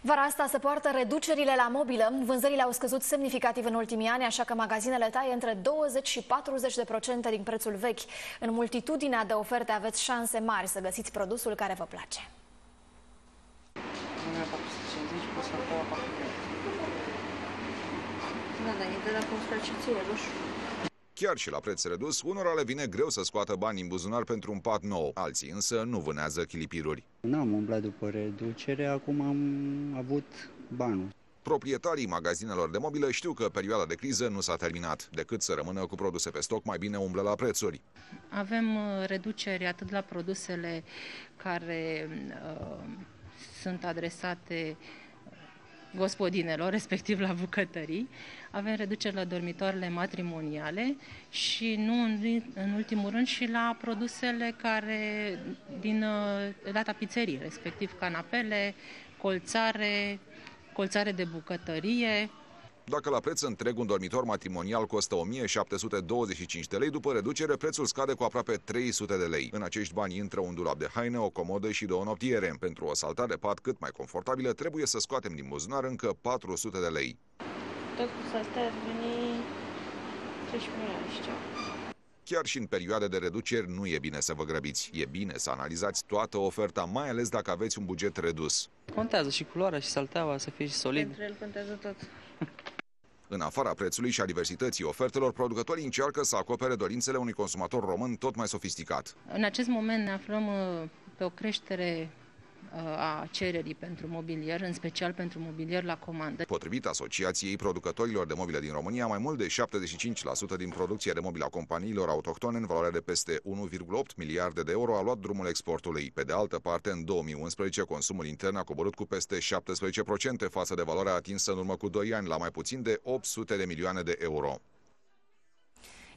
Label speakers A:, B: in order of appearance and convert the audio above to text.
A: Vara asta se poartă reducerile la mobilă. Vânzările au scăzut semnificativ în ultimii ani, așa că magazinele taie între 20 și 40% din prețul vechi. În multitudinea de oferte aveți șanse mari să găsiți produsul care vă place.
B: Chiar și la preț redus, unora le vine greu să scoată bani în buzunar pentru un pat nou, alții însă nu vânează chilipiruri.
C: N-am umblat după reducere, acum am avut banul.
B: Proprietarii magazinelor de mobilă știu că perioada de criză nu s-a terminat. Decât să rămână cu produse pe stoc, mai bine umblă la prețuri.
D: Avem reduceri atât la produsele care sunt adresate gospodinelor, respectiv la bucătării. Avem reduceri la dormitoarele matrimoniale și nu în ultimul rând și la produsele care la tapiserii, respectiv canapele, colțare de bucătărie.
B: Dacă la preț întreg un dormitor matrimonial costă 1725 de lei, după reducere prețul scade cu aproape 300 de lei. În acești bani intră un dulap de haine, o comodă și 2 noptiere. Pentru o saltea de pat cât mai confortabilă, trebuie să scoatem din buzunar încă 400 de lei.
E: Tot cu saltea ar veni 13 milioane și ceva.
B: Chiar și în perioade de reduceri nu e bine să vă grăbiți. E bine să analizați toată oferta, mai ales dacă aveți un buget redus.
F: Contează și culoarea și salteaua, să fie și solid.
E: Pentru el contează tot.
B: În afara prețului și a diversității ofertelor, producătorii încearcă să acopere dorințele unui consumator român tot mai sofisticat.
D: În acest moment ne aflăm pe o creștere a cererii pentru mobilier, în special pentru mobilier la comandă.
B: Potrivit Asociației Producătorilor de Mobilă din România, mai mult de 75% din producția de mobilă a companiilor autohtone, în valoare de peste 1,8 miliarde de euro, a luat drumul exportului. Pe de altă parte, în 2011, consumul intern a coborât cu peste 17% față de valoarea atinsă în urmă cu 2 ani, la mai puțin de 800 de milioane de euro.